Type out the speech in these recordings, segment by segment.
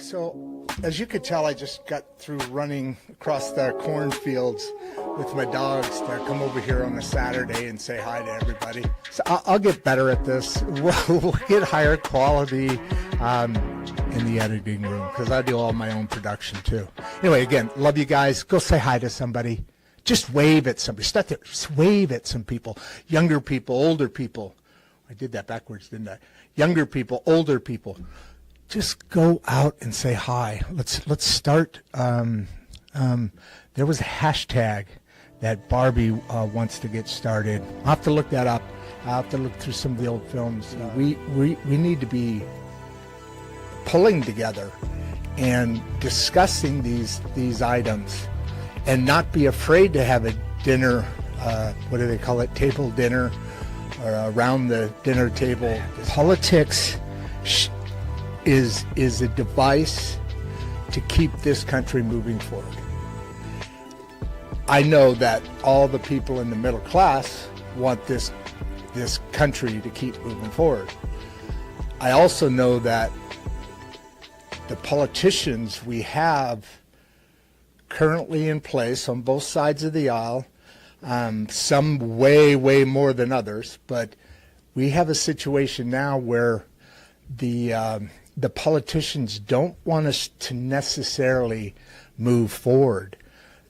So, as you could tell, I just got through running across the cornfields with my dogs to come over here on a Saturday and say hi to everybody. So I'll get better at this. We'll get higher quality in the editing room because I do all my own production too. Anyway, again, love you guys. Go say hi to somebody. Just wave at somebody. Start there. Just wave at some people. Younger people, older people. I did that backwards, didn't I? Younger people, older people. Just go out and say hi. Let's start. There was a hashtag that Barbie wants to get started. I'll have to look that up. I'll have to look through some of the old films. We need to be pulling together and discussing these items, and not be afraid to have a dinner. What do they call it? Table dinner, or around the dinner table. Politics is a device to keep this country moving forward. I know that all the people in the middle class want this country to keep moving forward. I also know that the politicians we have currently in place on both sides of the aisle, some way more than others, but we have a situation now where the politicians don't want us to necessarily move forward.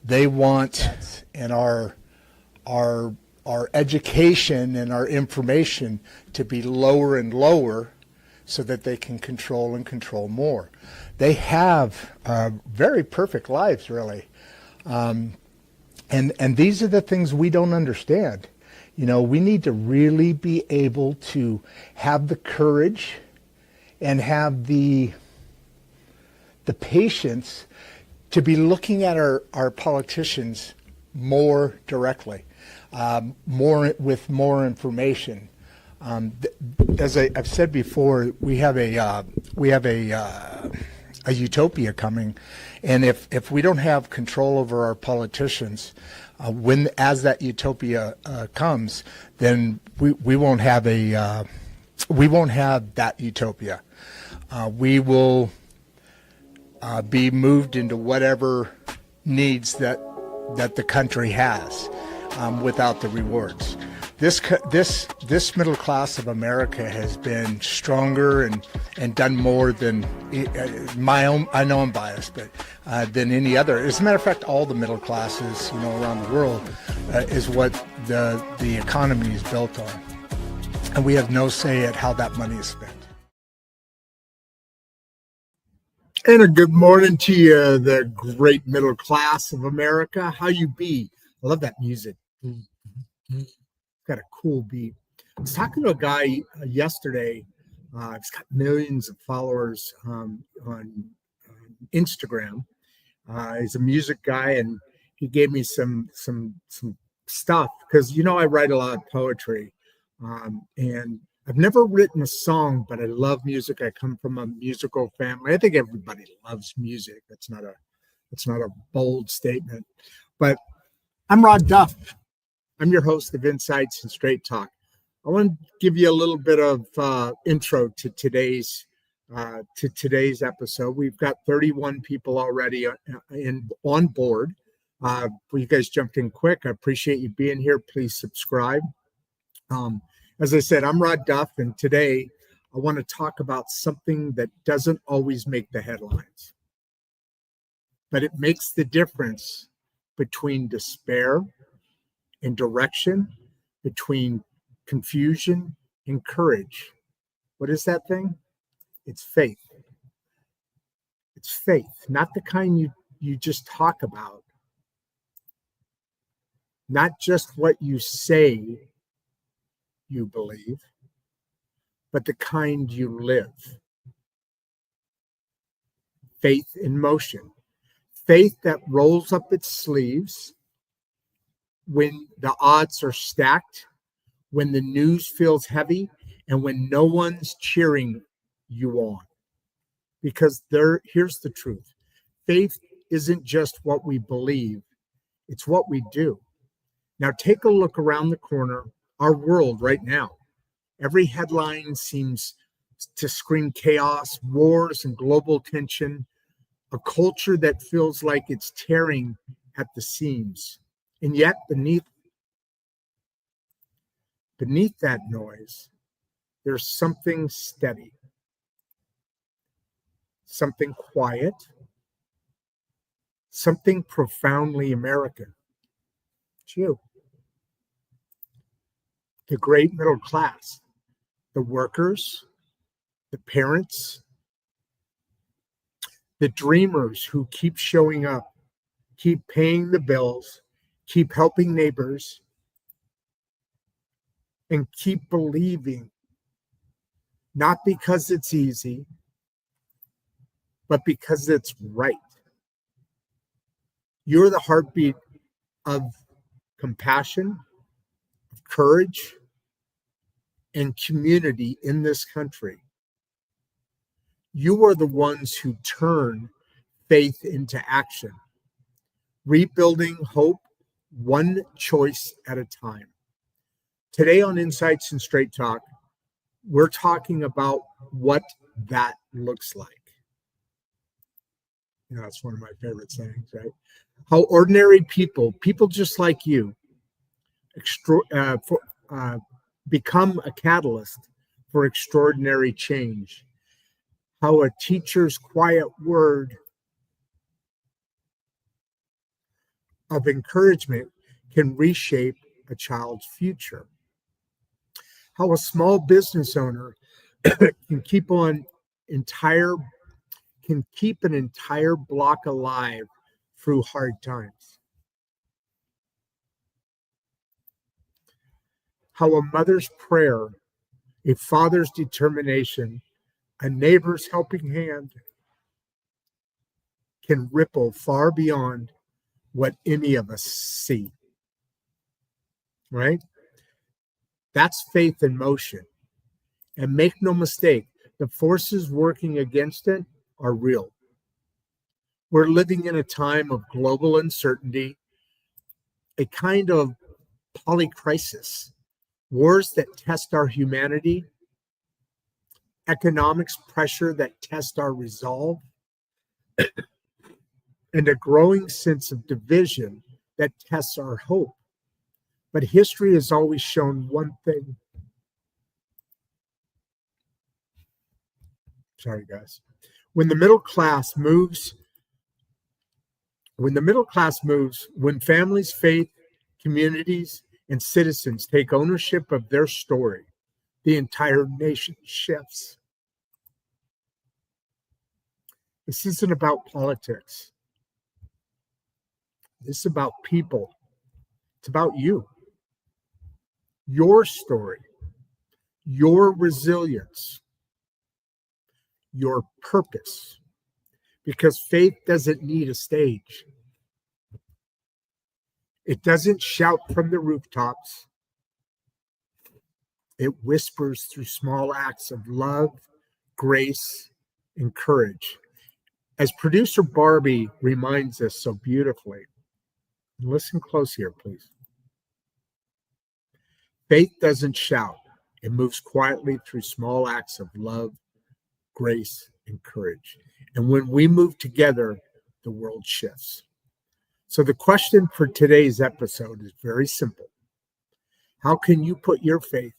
They want, and our education and our information to be lower and lower so that they can control more. They have very perfect lives, really. And these are the things we don't understand. You know, we need to really be able to have the courage and have the patience to be looking at our politicians more directly, with more information. As I've said before, we have a utopia coming, and if we don't have control over our politicians, as that utopia comes, then we won't have that utopia. We will be moved into whatever needs that the country has, without the rewards. This middle class of America has been stronger and done more than my own. I know I'm biased, but than any other. As a matter of fact, all the middle classes, around the world, is what the economy is built on, and we have no say at how that money is spent. And a good morning to you, the great middle class of America. How you be? I love that music. Got a cool beat. I was talking to a guy yesterday. He's got millions of followers on Instagram. He's a music guy, and he gave me some stuff because I write a lot of poetry, and I've never written a song, but I love music. I come from a musical family. I think everybody loves music. That's not a bold statement, but I'm Rodd Duff. I'm your host of Insights and Straight Talk. I want to give you a little bit of intro to today's episode. We've got 31 people already on board. You guys jumped in quick. I appreciate you being here. Please subscribe. As I said, I'm Rodd Duff, and today I want to talk about something that doesn't always make the headlines, but it makes the difference between despair and direction, between confusion and courage. What is that thing? It's faith. It's faith, not the kind you just talk about, not just what you say you believe, but the kind you live. Faith in motion. Faith that rolls up its sleeves when the odds are stacked, when the news feels heavy, and when no one's cheering you on. Because here's the truth. Faith isn't just what we believe, it's what we do. Now take a look around the corner, our world right now. Every headline seems to scream chaos, wars, and global tension, a culture that feels like it's tearing at the seams. And yet, beneath that noise, there's something steady, something quiet, something profoundly American. It's you. The great middle class, the workers, the parents, the dreamers who keep showing up, keep paying the bills, keep helping neighbors, and keep believing, not because it's easy, but because it's right. You're the heartbeat of compassion, of courage, and community in this country. You are the ones who turn faith into action, rebuilding hope one choice at a time. Today on Insights and Straight Talk, we're talking about what that looks like. You know, that's one of my favorite sayings, right? How ordinary people just like you, become a catalyst for extraordinary change. How a teacher's quiet word of encouragement can reshape a child's future. How a small business owner can keep an entire block alive through hard times. How a mother's prayer, a father's determination, a neighbor's helping hand can ripple far beyond what any of us see. Right? That's faith in motion. And make no mistake, the forces working against it are real. We're living in a time of global uncertainty, a kind of polycrisis, wars that test our humanity, economics pressure that test our resolve, and a growing sense of division that tests our hope. But history has always shown one thing. Sorry, guys. When families, faith, communities, and citizens take ownership of their story, the entire nation shifts. This isn't about politics. This is about people. It's about you, your story, your resilience, your purpose. Because faith doesn't need a stage. It doesn't shout from the rooftops. It whispers through small acts of love, grace, and courage. As producer Barbie reminds us so beautifully, listen close here, please. Faith doesn't shout. It moves quietly through small acts of love, grace, and courage. And when we move together, the world shifts. So the question for today's episode is very simple. How can you put your faith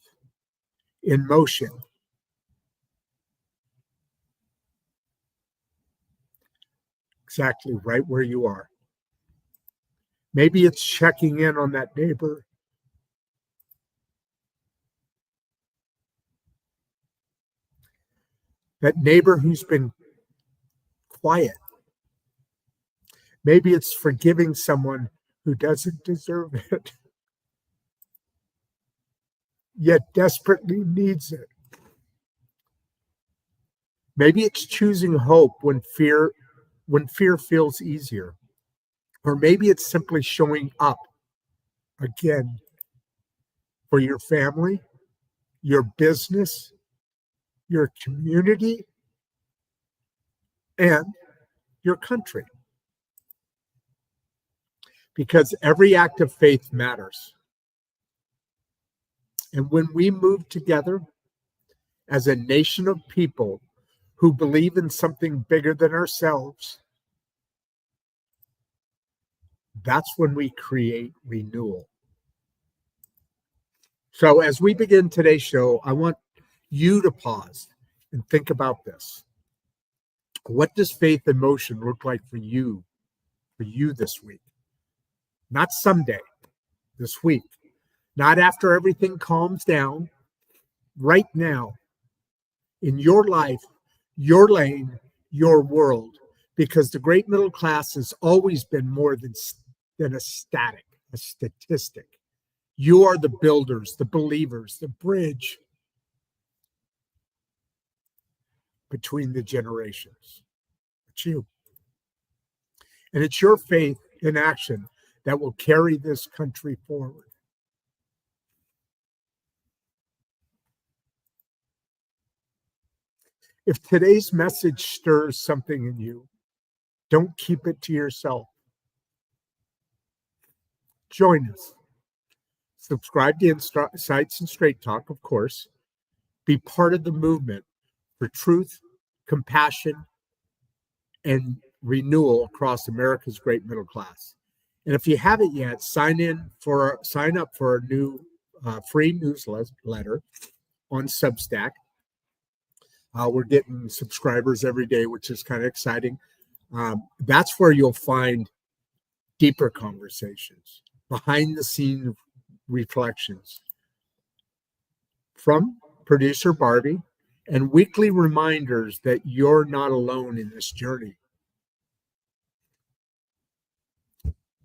in motion exactly right where you are? Maybe it's checking in on that neighbor. That neighbor who's been quiet. Maybe it's forgiving someone who doesn't deserve it, yet desperately needs it. Maybe it's choosing hope when fear feels easier. Or maybe it's simply showing up again for your family, your business, your community, and your country. Because every act of faith matters. And when we move together as a nation of people who believe in something bigger than ourselves, that's when we create renewal. So as we begin today's show, I want you to pause and think about this. What does faith in motion look like for you this week? Not someday, this week. Not after everything calms down. Right now, in your life, your lane, your world. Because the great middle class has always been more than a statistic. You are the builders, the believers, the bridge between the generations. It's you. And it's your faith in action that will carry this country forward. If today's message stirs something in you, don't keep it to yourself. Join us. Subscribe to Insights and Straight Talk, of course. Be part of the movement for truth, compassion, and renewal across America's great middle class. And if you haven't yet, sign up for a new free newsletter on Substack. We're getting subscribers every day, which is kind of exciting. That's where you'll find deeper conversations, behind the scene reflections from producer Barbie, and weekly reminders that you're not alone in this journey.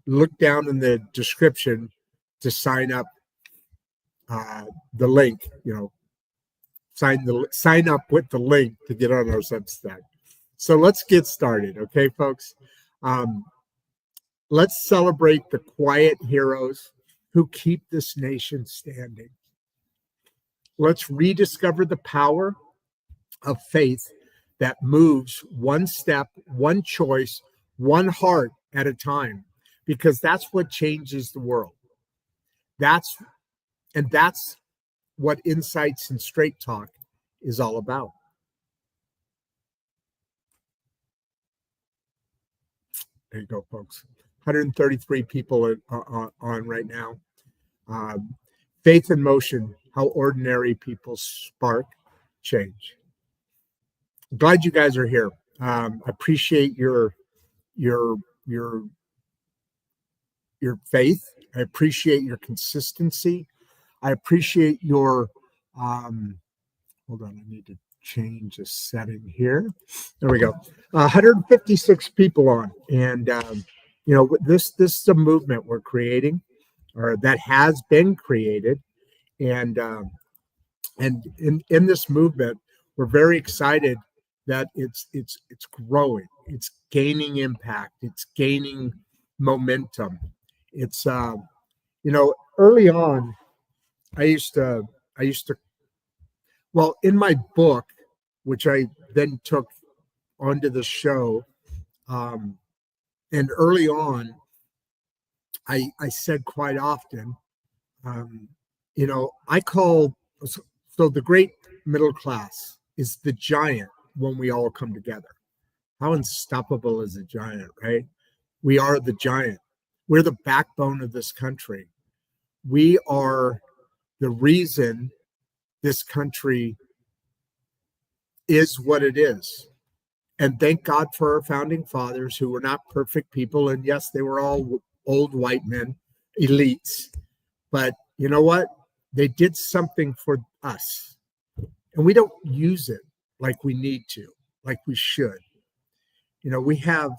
Look down in the description to sign up. The link, sign up with the link to get on our Substack. So let's get started, okay, folks? Let's celebrate the quiet heroes who keep this nation standing. Let's rediscover the power of faith that moves one step, one choice, one heart at a time, because that's what changes the world. That's what Insights and Straight Talk is all about. There you go, folks. 133 people on right now. Faith in motion, how ordinary people spark change. I'm glad you guys are here. I appreciate your faith. I appreciate your consistency. I appreciate your hold on, I need to change a setting here. There we go. 156 people on, and this is a movement we're creating, or that has been created, and in this movement, we're very excited that it's growing, it's gaining impact, it's gaining momentum. It's early on, I used to. Well, in my book, which I then took onto the show, and early on, I said quite often, I call, so the great middle class is the giant when we all come together. How unstoppable is a giant, right? We are the giant. We're the backbone of this country. We are the reason this country is what it is. And thank God for our founding fathers, who were not perfect people. And yes, they were all old white men, elites. But you know what? They did something for us. And we don't use it like we need to, like we should. We have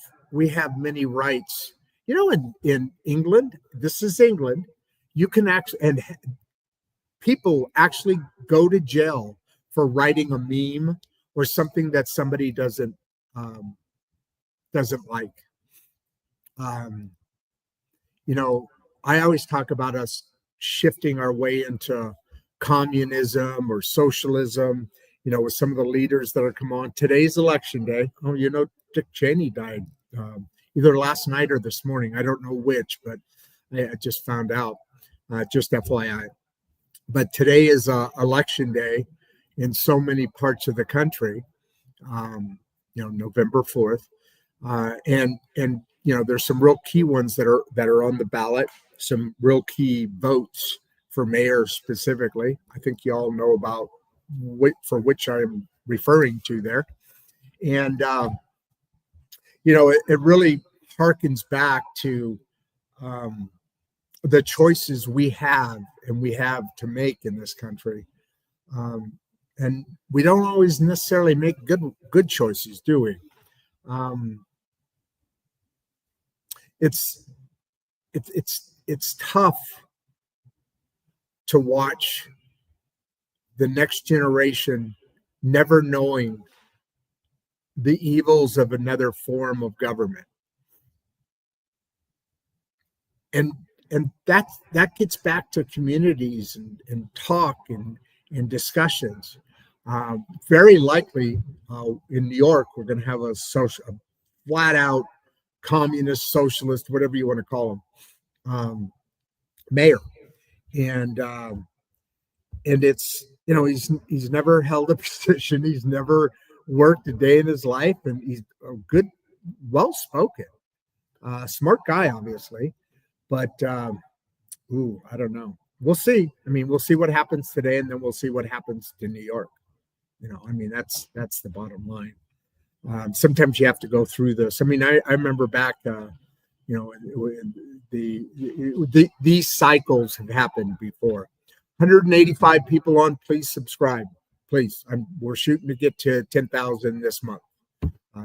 many rights. In England, this is England, you can actually, and people actually go to jail for writing a meme or something that somebody doesn't like. I always talk about us shifting our way into communism or socialism, with some of the leaders that are come on. Today's election day. Oh, Dick Cheney died either last night or this morning. I don't know which, but I just found out, just FYI. But today is election day, in so many parts of the country. November 4th, and there's some real key ones that are on the ballot. Some real key votes for mayor specifically. I think you all know about for which I'm referring to there, and it really harkens back to the choices we have to make in this country. And we don't always necessarily make good choices, do we? It's tough to watch the next generation never knowing the evils of another form of government. And that gets back to communities and talk and discussions. Very likely in New York, we're going to have a flat out communist, socialist, whatever you want to call him, mayor. And it's, he's never held a position. He's never worked a day in his life, and he's a good, well-spoken, smart guy, obviously. But, I don't know. We'll see. We'll see what happens today, and then we'll see what happens to New York. That's the bottom line. Sometimes you have to go through this. I remember back, these cycles have happened before. 185 people on. Please subscribe. Please. We're shooting to get to 10,000 this month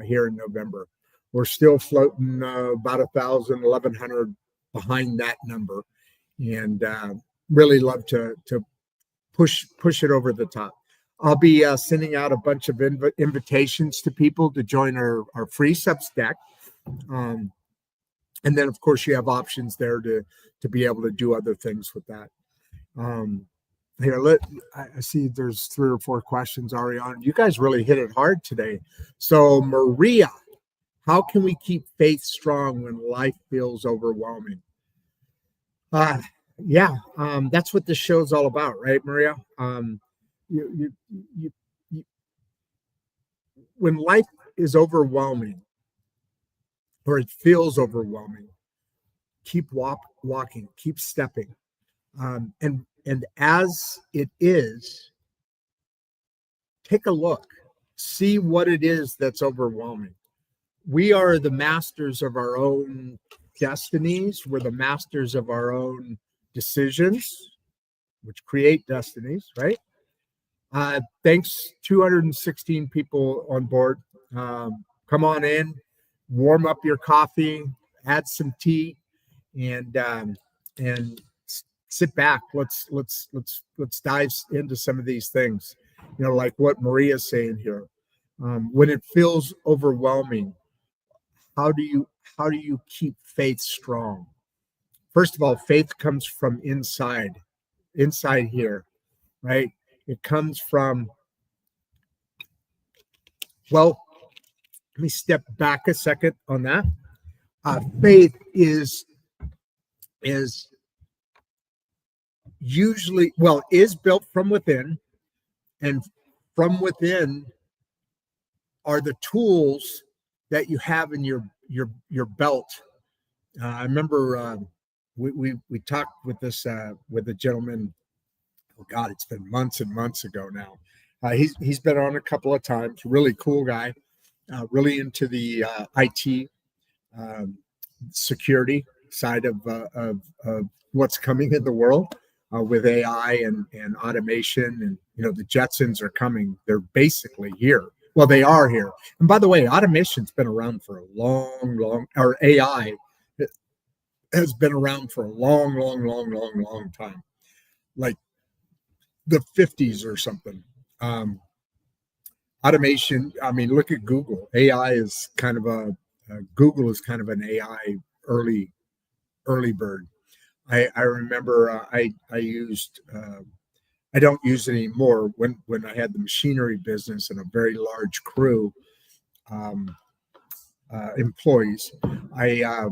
here in November. We're still floating about 1,000, 1,100 behind that number, and really love to push it over the top. I'll be sending out a bunch of invitations to people to join our free Substack. And then, of course, you have options there to be able to do other things with that. I see there's 3 or 4 questions already on. You guys really hit it hard today. So, Maria, how can we keep faith strong when life feels overwhelming? That's what this show's all about, right, Maria? When life is overwhelming, or it feels overwhelming, keep walking, keep stepping, and as it is, take a look, see what it is that's overwhelming. We are the masters of our own destinies. We're the masters of our own decisions, which create destinies, right? Thanks, 216 people on board. Come on in, warm up your coffee, add some tea, and sit back. Let's dive into some of these things. Like what Maria's saying here. When it feels overwhelming, how do you keep faith strong? First of all, faith comes from inside here, right? It comes from, well, let me step back a second on that. Faith is usually, is built from within, and from within are the tools that you have in your belt. I remember we talked with a gentleman. Oh God, it's been months and months ago now. He's been on a couple of times. Really cool guy, really into the IT security side of what's coming in the world with AI and automation. And the Jetsons are coming. They're basically here. Well, they are here. And by the way, automation's been around for a long, or AI has been around for a long time, like the 50s or something. Automation, look at Google. AI is kind of Google is kind of an AI early bird. I remember I used, I don't use it anymore. When I had the machinery business and a very large crew, employees, I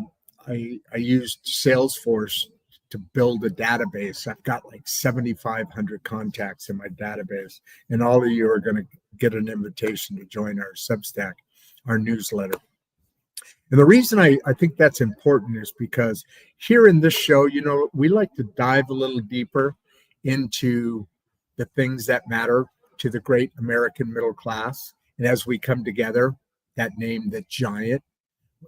used Salesforce to build a database. I've got like 7,500 contacts in my database, and all of you are going to get an invitation to join our Substack, our newsletter. And the reason I think that's important is because here in this show, we like to dive a little deeper into the things that matter to the great American middle class. And as we come together, that name, the giant,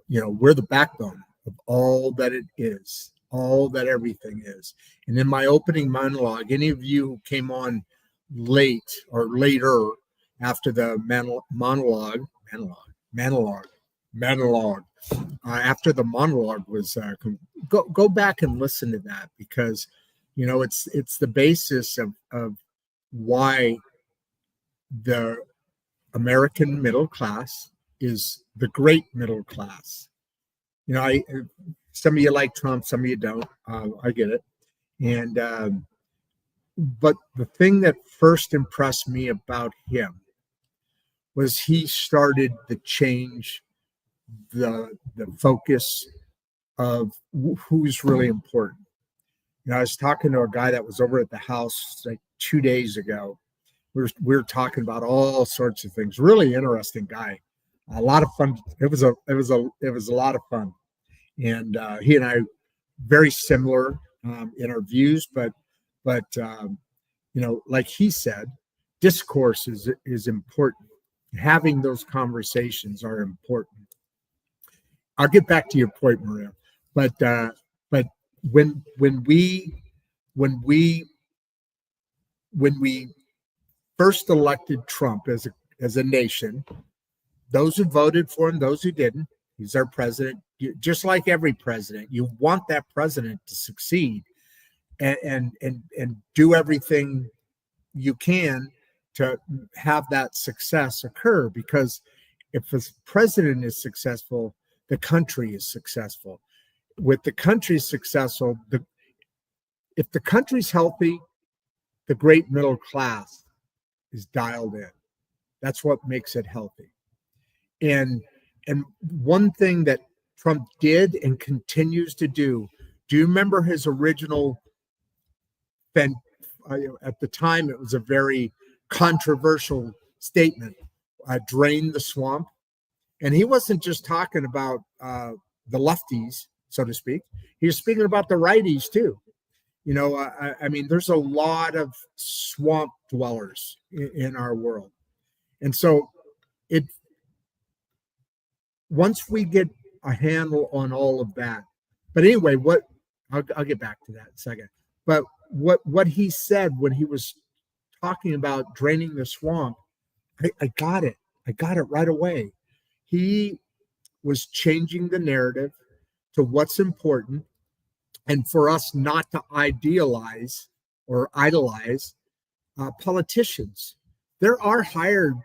we're the backbone of all that it is, all that everything is. And in my opening monologue, any of you who came on late or later after the monologue, after the monologue was go back and listen to that, because it's the basis of why the American middle class is the great middle class. Some of you like Trump, some of you don't. I get it. And but the thing that first impressed me about him was he started to change the focus of who's really important. I was talking to a guy that was over at the house like 2 days ago. We were talking about all sorts of things. Really interesting guy. A lot of fun. It was a lot of fun. And he and I very similar in our views, but like he said, discourse is important. Having those conversations are important. I'll get back to your point, Maria. But when we first elected Trump as a nation, those who voted for him, those who didn't, he's our president. Just like every president, you want that president to succeed and do everything you can to have that success occur, because if a president is successful, the country is successful. With the country successful, if the country's healthy, the great middle class is dialed in. That's what makes it healthy. And one thing that Trump did and continues to do you remember his original, at the time it was a very controversial statement, drain the swamp. And he wasn't just talking about the lefties, so to speak. He was speaking about the righties too. I mean, there's a lot of swamp dwellers in our world. And so once we get a handle on all of that, but anyway, I'll get back to that in a second. But what he said when he was talking about draining the swamp, I got it. I got it right away. He was changing the narrative to what's important, and for us not to idealize or idolize politicians. There are hired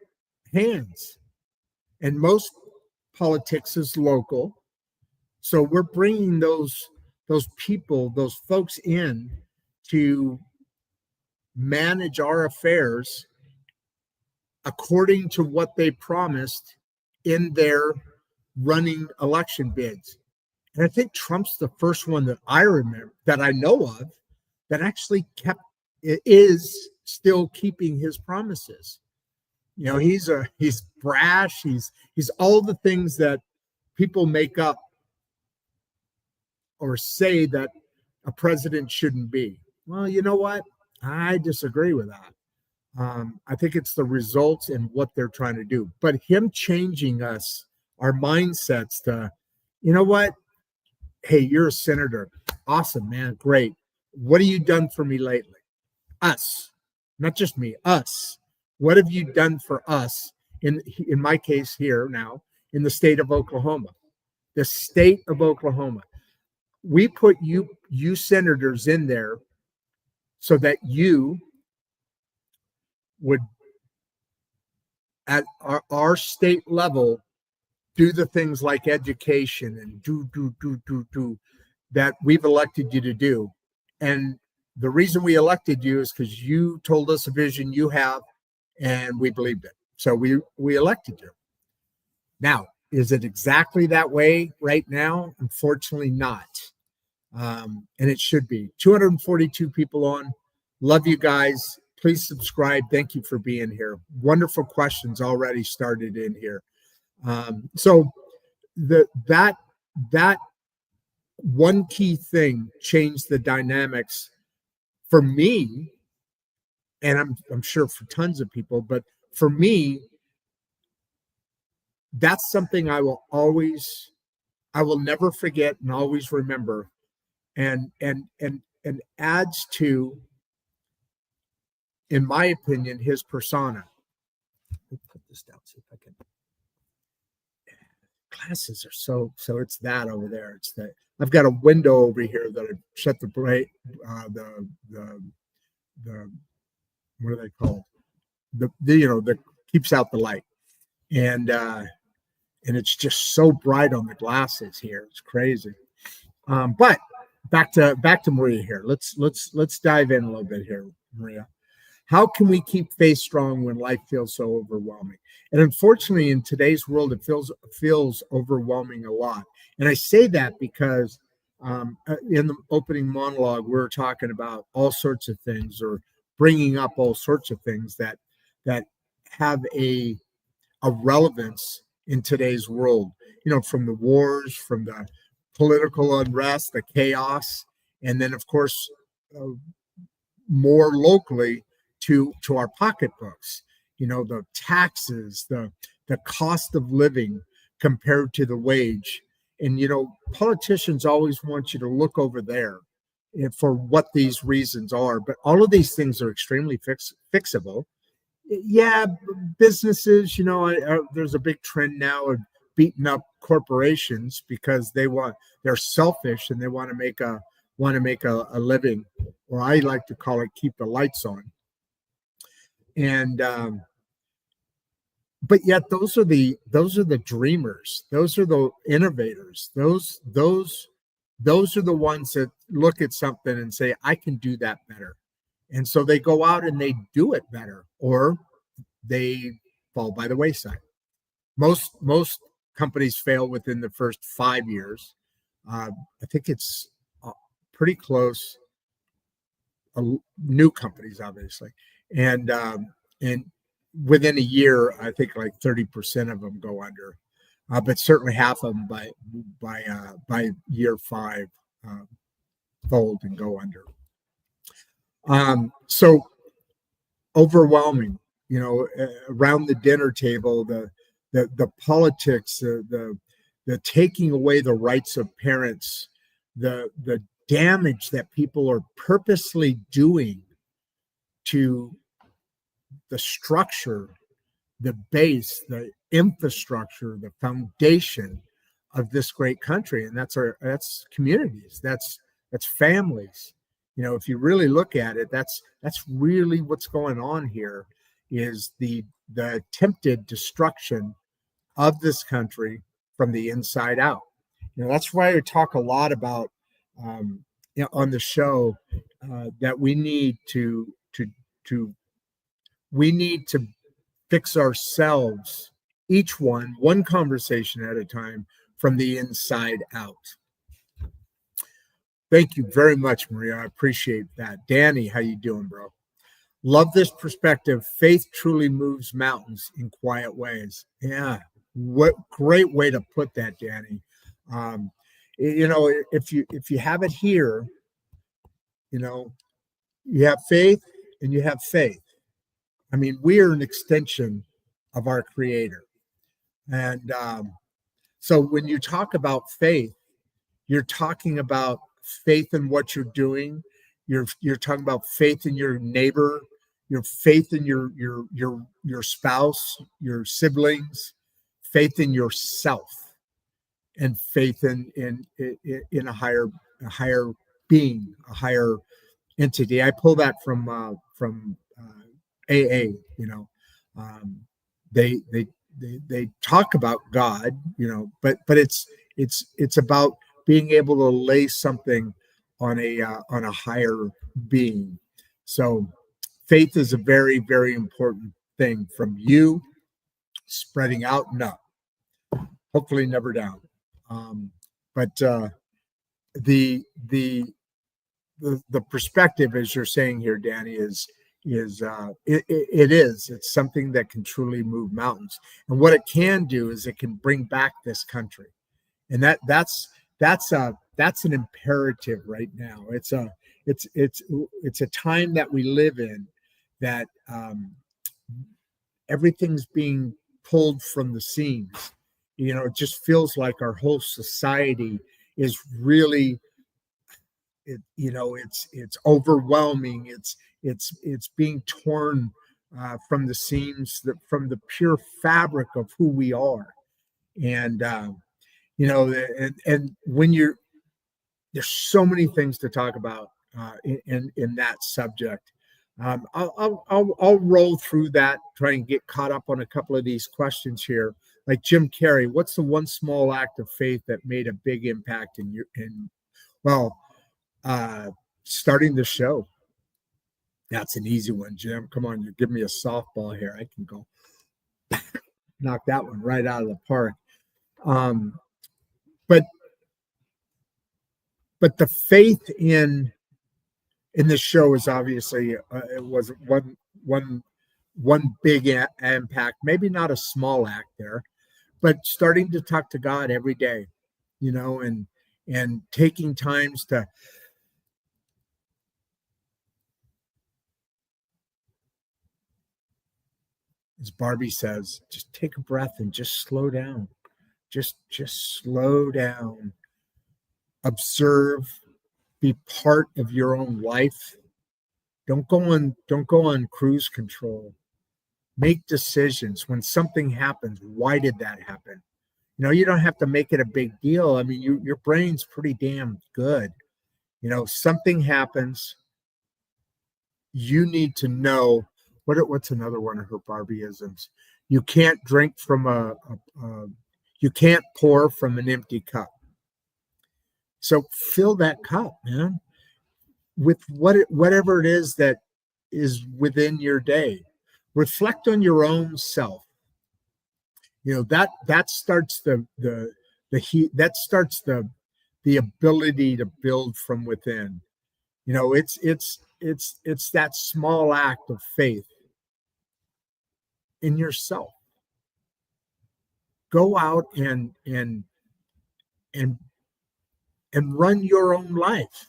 hands, and most politics is local. So we're bringing those people, those folks in to manage our affairs according to what they promised in their running election bids. And I think Trump's the first one that I remember, that I know of, that actually is still keeping his promises. He's brash. He's all the things that people make up or say that a president shouldn't be. Well, you know what? I disagree with that. I think it's the results and what they're trying to do. But him changing our mindsets to, you know what? Hey, you're a senator. Awesome, man. Great. What have you done for me lately? Us. Not just me, us. What have you done for us, in my case here now, in the state of Oklahoma? The state of Oklahoma. We put you senators in there so that you would, at our state level, do the things like education and do that we've elected you to do. And the reason we elected you is because you told us a vision you have, and we believed it. So we elected you. Now, is it exactly that way right now? Unfortunately not. And it should be. 242 people on. Love you guys. Please subscribe. Thank you for being here. Wonderful questions already started in here. So that one key thing changed the dynamics for me, and I'm sure for tons of people, but for me, that's something I will never forget and always remember, and adds to, in my opinion, his persona. Let me put this down, see if I can. Glasses are so it's that over there. It's that I've got a window over here that I shut the bright, the what are they called? The that keeps out the light, and it's just so bright on the glasses here. It's crazy. But back to Maria here. Let's dive in a little bit here, Maria. How can we keep faith strong when life feels so overwhelming? And unfortunately, in today's world, it feels overwhelming a lot. And I say that because in the opening monologue, we were talking about all sorts of things, or bringing up all sorts of things that have a relevance in today's world. From the wars, from the political unrest, the chaos, and then, of course, more locally, to our pocketbooks, the taxes, the cost of living compared to the wage. And politicians always want you to look over there for what these reasons are, but all of these things are extremely fixable. Yeah, businesses, there's a big trend now of beating up corporations because they're selfish and they want to make a living, or I like to call it keep the lights on. And but yet those are the dreamers, those are the innovators, those are the ones that look at something and say, I can do that better. And so they go out and they do it better, or they fall by the wayside. Most companies fail within the first 5 years. I think it's pretty close. New companies, obviously, and within a year, I think like 30% of them go under, but certainly half of them by year 5 fold and go under. So overwhelming, around the dinner table, the politics, the taking away the rights of parents, the damage that people are purposely doing to the structure, the base, the infrastructure, the foundation of this great country. And that's communities, that's families. If you really look at it, that's really what's going on here, is the attempted destruction of this country from the inside out. That's why I talk a lot about on the show, that we need to fix ourselves, each one conversation at a time, from the inside out. Thank you very much, Maria. I appreciate that. Danny, how you doing, bro? Love this perspective. Faith truly moves mountains in quiet ways. Yeah, what great way to put that, Danny. If you have it here, you have faith and you have faith. I mean, we are an extension of our Creator. And so when you talk about faith, you're talking about faith in what you're doing. You're talking about faith in your neighbor, your faith in your spouse, your siblings, faith in yourself, and faith in a higher being, a higher entity. I pull that from AA. They talk about God, but it's about being able to lay something on a higher being. So faith is a very, very important thing, from you spreading out and up, hopefully never down. But the perspective, as you're saying here, Danny, it's something that can truly move mountains. And what it can do is it can bring back this country. And that's an imperative right now. It's a time that we live in that everything's being pulled from the seams. It just feels like our whole society is really, it's overwhelming. It's being torn from the seams, from the pure fabric of who we are. And and when there's so many things to talk about in that subject. I'll roll through that, try and get caught up on a couple of these questions here. Like Jim Carrey, what's the one small act of faith that made a big impact starting the show? That's an easy one, Jim. Come on, you give me a softball here. I can go knock that one right out of the park. But the faith in this show is obviously it was one big impact. Maybe not a small act there, but starting to talk to God every day, and taking times to. As Barbie says, just take a breath and just slow down. Just slow down. Observe, be part of your own life. Don't go on cruise control. Make decisions. When something happens, why did that happen? You don't have to make it a big deal. I mean, your brain's pretty damn good. Something happens. You need to know what's another one of her Barbieisms. You can't drink from you can't pour from an empty cup. So fill that cup, man, with whatever it is that is within your day. Reflect on your own self. That starts the heat. That starts the ability to build from within. It's that small act of faith in yourself. Go out and run your own life.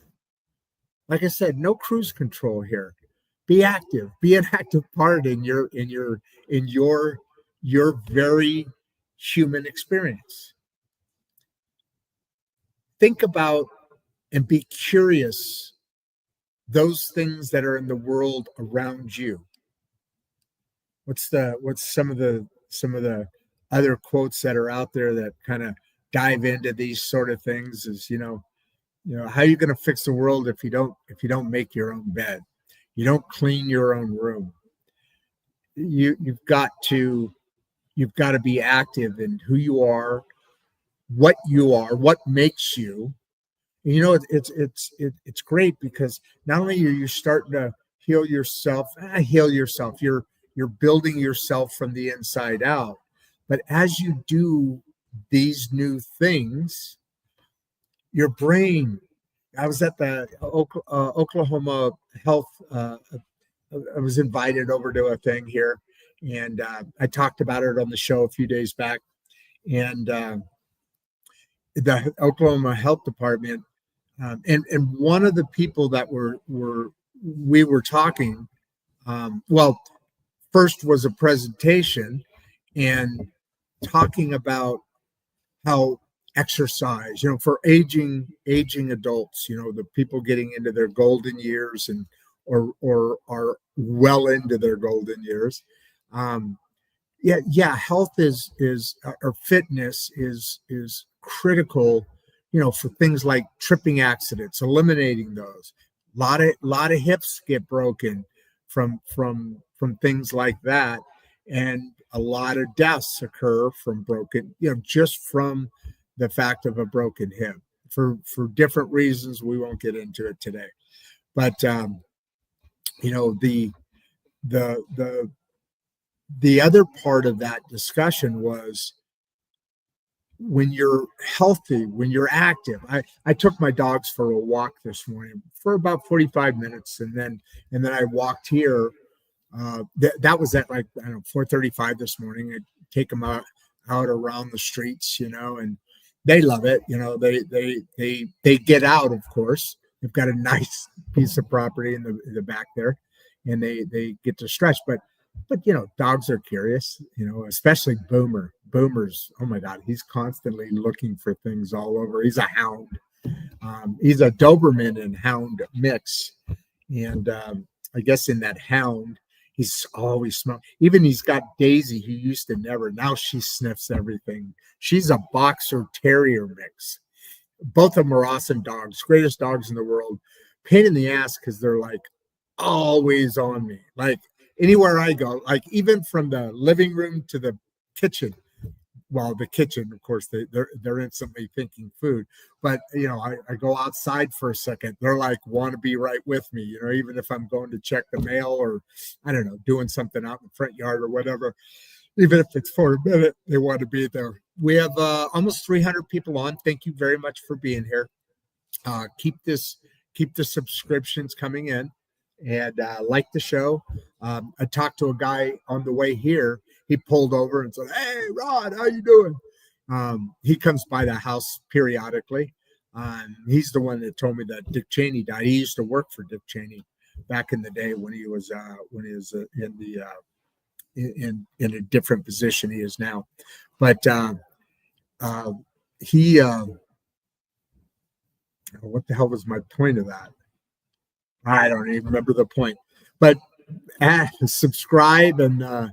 Like I said, no cruise control here. Be active. Be an active part in your very human experience. Think about and be curious those things that are in the world around you. What's some of the other quotes that are out there that kind of dive into these sort of things? Is how are you going to fix the world if you don't make your own bed, you don't clean your own room? You've got to be active in who you are, what makes you. And it's great because not only are you starting to heal yourself, you're building yourself from the inside out. But as you do these new things, your brain. I was at the Oklahoma Health. I was invited over to a thing here, and I talked about it on the show a few days back. And the Oklahoma Health Department, and one of the people that we were talking. First was a presentation and talking about how exercise, for aging adults, the people getting into their golden years or are well into their golden years. Health or fitness is critical, for things like tripping accidents, eliminating those. A lot of hips get broken from things like that, and a lot of deaths occur from broken, just from the fact of a broken hip for different reasons. We won't get into it today, but the other part of that discussion was when you're healthy, when you're active. I took my dogs for a walk this morning for about 45 minutes, and then I walked here. That was at like, I don't know, 4:35 this morning. I take them out around the streets, and they love it. They get out, of course. They've got a nice piece of property in the back there, and they get to stretch. But dogs are curious. Especially Boomer. Boomer's, oh my God, he's constantly looking for things all over. He's a hound. He's a Doberman and hound mix, and I guess in that hound, he's always smelling. Even he's got Daisy, who used to never. Now she sniffs everything. She's a boxer terrier mix. Both of them are awesome dogs, greatest dogs in the world. Pain in the ass because they're like always on me. Like anywhere I go, like even from the living room to the kitchen. Well, the kitchen, of course, they're instantly thinking food. But I go outside for a second. They're like want to be right with me. Even if I'm going to check the mail or I don't know, doing something out in the front yard or whatever. Even if it's for a minute, they want to be there. We have almost 300 people on. Thank you very much for being here. Keep the subscriptions coming in, and like the show. I talked to a guy on the way here. He pulled over and said, "Hey, Rod, how you doing?" He comes by the house periodically. He's the one that told me that Dick Cheney died. He used to work for Dick Cheney back in the day when he was in a different position he is now. But he what the hell was my point of that? I don't even remember the point. But subscribe and I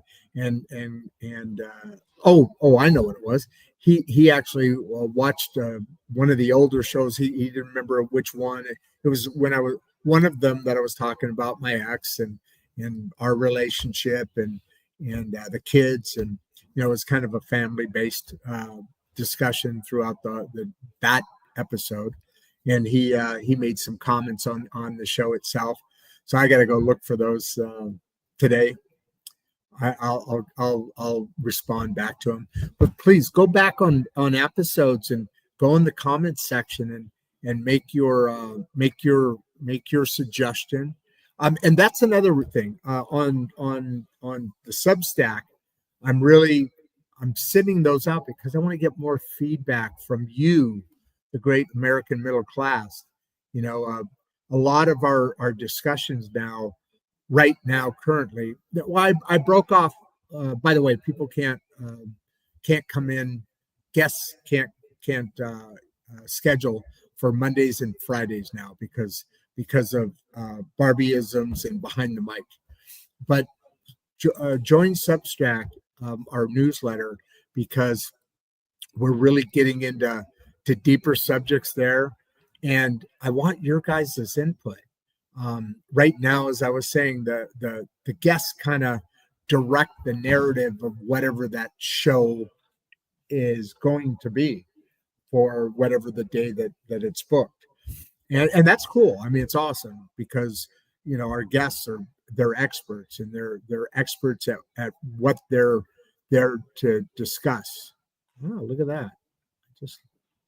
know what it was. He actually watched one of the older shows. He didn't remember which one. It was when I was one of them that I was talking about my ex and our relationship and the kids, and it was kind of a family based discussion throughout that episode. And he made some comments on the show itself. So I got to go look for those today. I'll respond back to him. But please go back on episodes and go in the comments section and make your suggestion. And that's another thing on the Substack. I'm sending those out because I want to get more feedback from you, the great American middle class. A lot of our discussions right now currently. Well, I broke off. By the way, people can't come in. Guests can't schedule for Mondays and Fridays now because of Barbieisms and behind the mic. But join Substack, our newsletter, because we're really getting into deeper subjects there, and I want your guys' input. Right now, as I was saying, the guests kind of direct the narrative of whatever that show is going to be for whatever the day that it's booked. And that's cool. I mean, it's awesome because, our guests they're experts, and they're experts at what they're there to discuss. Oh, look at that.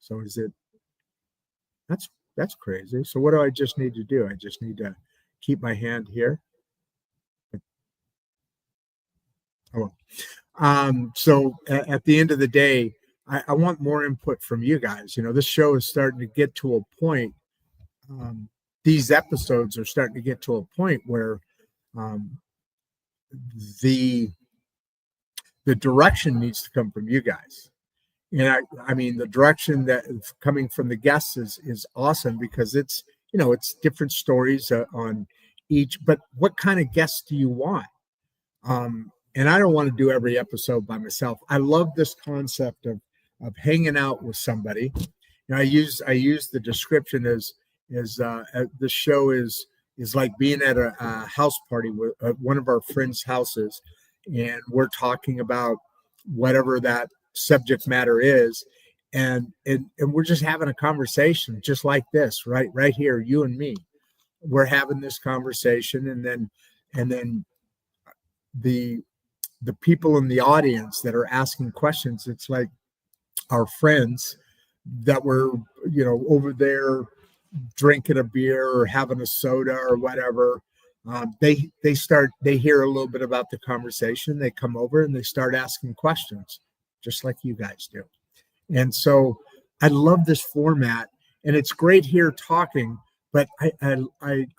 So is it, that's crazy. So what do I just need to do? I just need to keep my hand here. Oh, so at the end of the day, I want more input from you guys. This show is starting to get to a point. These episodes are starting to get to a point where the direction needs to come from you guys. And I mean, the direction that is coming from the guests is awesome because it's different stories on each. But what kind of guests do you want? And I don't want to do every episode by myself. I love this concept of hanging out with somebody. I use the description as the show is like being at a house party with one of our friends' houses, and we're talking about whatever that subject matter is, and we're just having a conversation just like this right here, you and me. We're having this conversation, and then the people in the audience that are asking questions, it's like our friends that were, over there drinking a beer or having a soda or whatever. They hear a little bit about the conversation. They come over and they start asking questions, just like you guys do. And so I love this format, and it's great here talking. But I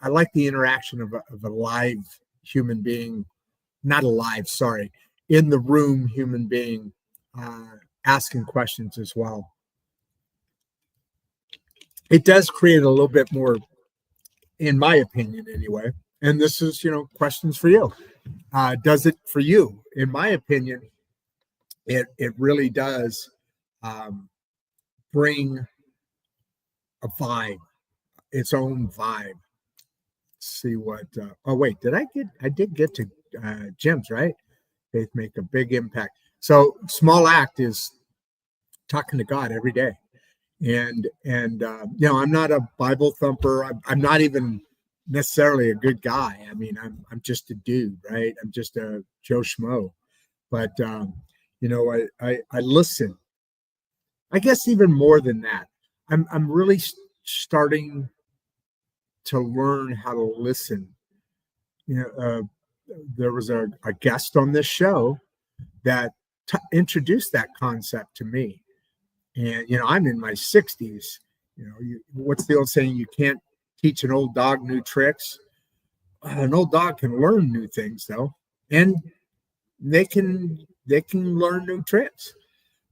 like the interaction of a live human being, not alive, sorry, in the room human being asking questions as well. It does create a little bit more, in my opinion, anyway. And this is, questions for you. Does it for you? In my opinion, it really does bring a vibe, its own vibe. See what? Oh wait, I did get to Jim's, right? Faith make a big impact. So small act is talking to God every day, and I'm not a Bible thumper. I'm not even necessarily a good guy. I mean, I'm just a dude, right? I'm just a Joe Schmo. But I listen. I guess even more than that, I'm really starting to learn how to listen. There was a guest on this show that introduced that concept to me. And, I'm in my 60s. What's the old saying? You can't teach an old dog new tricks. An old dog can learn new things, though. And they can learn new tricks.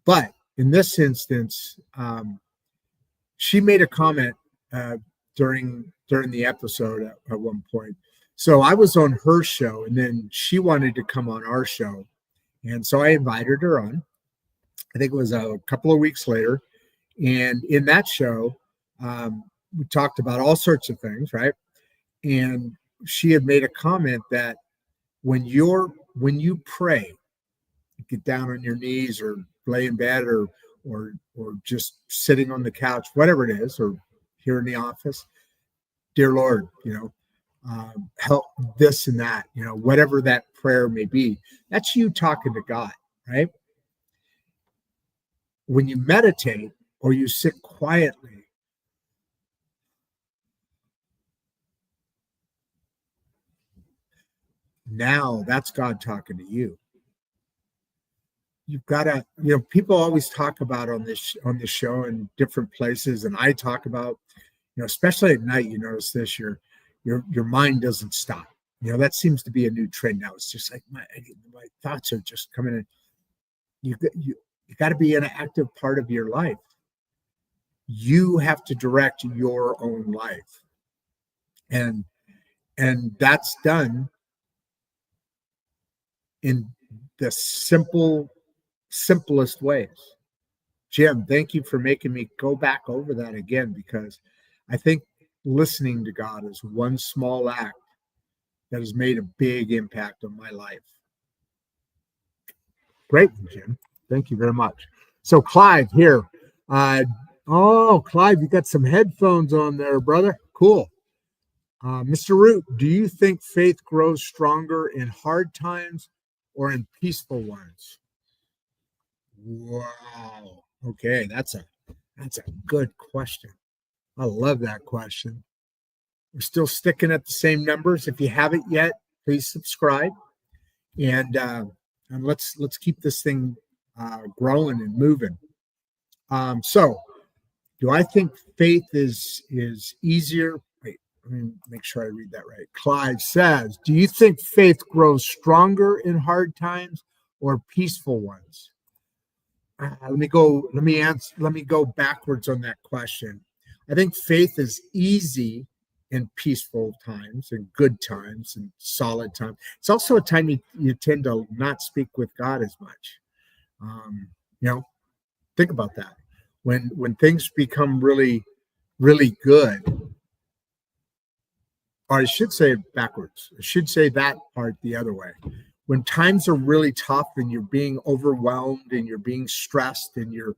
But in this instance, she made a comment during the episode at one point. So I was on her show, and then she wanted to come on our show. And so I invited her on. I think it was a couple of weeks later. And in that show, we talked about all sorts of things, right? And she had made a comment that when you pray, get down on your knees or lay in bed or just sitting on the couch, whatever it is, or here in the office, dear Lord, help this and that, whatever that prayer may be, that's you talking to God, right? When you meditate or you sit quietly, now that's God talking to you. You've got to, people always talk about on this show in different places, and I talk about, especially at night, you notice this, your mind doesn't stop. That seems to be a new trend now. It's just like my thoughts are just coming in. You got to be an active part of your life. You have to direct your own life, and that's done in the simplest ways. Jim, thank you for making me go back over that again, because I think listening to God is one small act that has made a big impact on my life. Great, Jim. Thank you very much. So Clive here. Clive, you got some headphones on there, brother. Cool. Mr. Root, do you think faith grows stronger in hard times or in peaceful ones? Wow. Okay, that's a good question. I love that question. We're still sticking at the same numbers. If you haven't yet, please subscribe, and let's keep this thing growing and moving. So, do I think faith is easier? Wait, let me make sure I read that right. Clive says, "Do you think faith grows stronger in hard times or peaceful ones?" Let me go backwards on that question. I think faith is easy in peaceful times and good times and solid times. It's also a time you tend to not speak with God as much. Think about that. When things become really, really good, or I should say it backwards. I should say that part the other way. When times are really tough and you're being overwhelmed and you're being stressed and you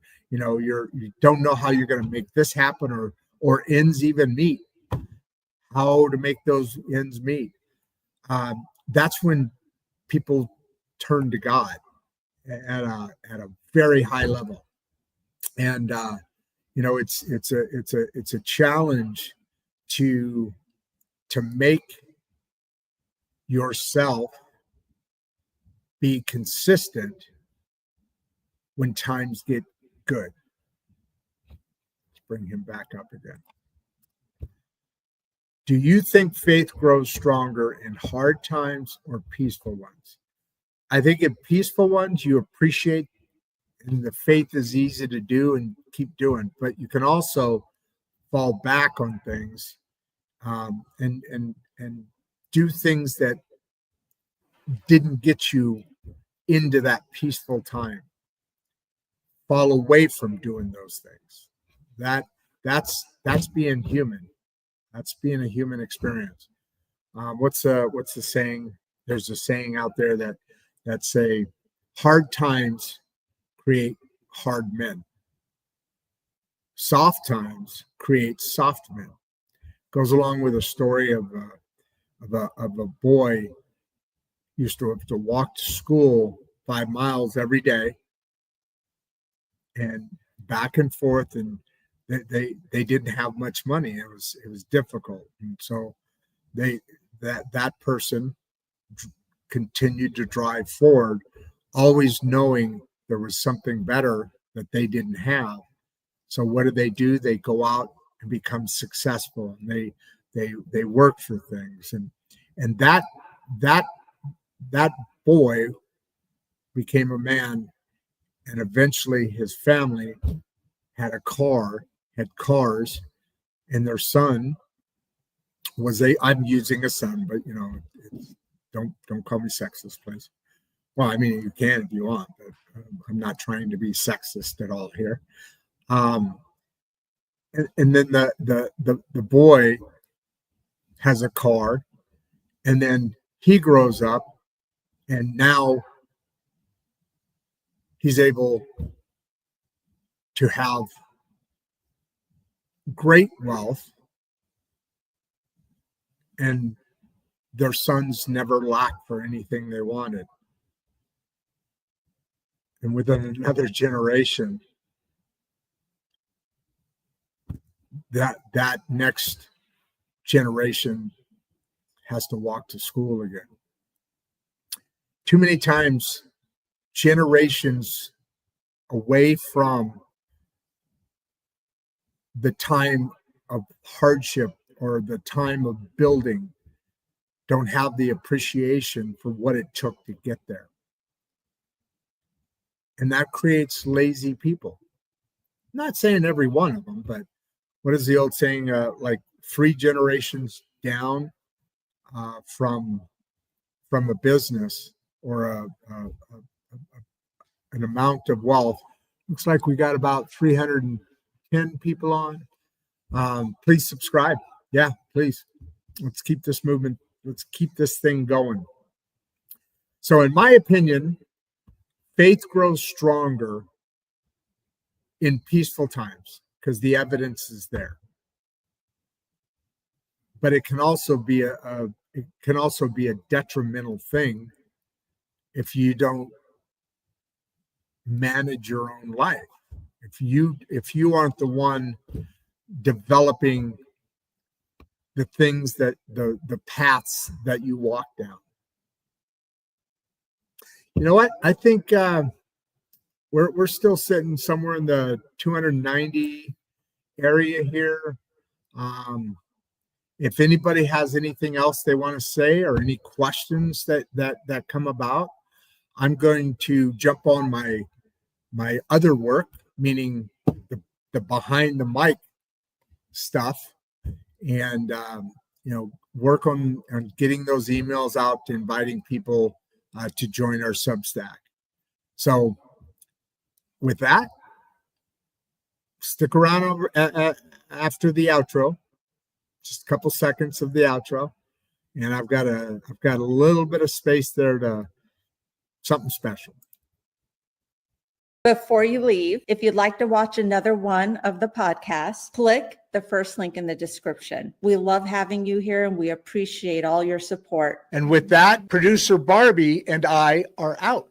don't know how you're going to make this happen or ends even meet, how to make those ends meet. That's when people turn to God at a very high level. And it's a challenge to make yourself be consistent when times get good. Let's bring him back up again. Do you think faith grows stronger in hard times or peaceful ones? I think in peaceful ones, you appreciate, and the faith is easy to do and keep doing, but you can also fall back on things and do things that didn't get you into that peaceful time. Fall away from doing those things. That's being human. That's being a human experience. What's the saying? There's a saying out there that say, hard times create hard men. Soft times create soft men. Goes along with a story of a boy used to have to walk to school 5 miles every day and back and forth, and they didn't have much money. It was difficult, and so that person continued to drive forward, always knowing there was something better that they didn't have. So what do? They go out and become successful, and they work for things, and that boy became a man, and eventually his family had cars, and their son was I'm using a son, but don't call me sexist, please. Well, I mean, you can if you want, but I'm not trying to be sexist at all here. And then the boy has a car, and then he grows up, and now he's able to have great wealth, and their sons never lacked for anything they wanted. And within another generation, that next generation has to walk to school again. Too many times, generations away from the time of hardship or the time of building don't have the appreciation for what it took to get there. And that creates lazy people. I'm not saying every one of them, but what is the old saying? Like 3 generations down from a business or an amount of wealth. Looks like we got about 310 people on. Please subscribe. Yeah, please. Let's keep this movement. Let's keep this thing going. So in my opinion, faith grows stronger in peaceful times because the evidence is there. But it can also be a detrimental thing if you don't manage your own life. If you aren't the one developing the things that the paths that you walk down. You know what? I think we're still sitting somewhere in the 290 area here. If anybody has anything else they want to say or any questions that come about, I'm going to jump on my other work, meaning the behind the mic stuff, and work on getting those emails out, inviting people to join our Substack. So with that, stick around over after the outro, just a couple seconds of the outro, and I've got a little bit of space there to something special. Before you leave, if you'd like to watch another one of the podcasts, click the first link in the description. We love having you here, and we appreciate all your support. And with that, producer Barbie and I are out.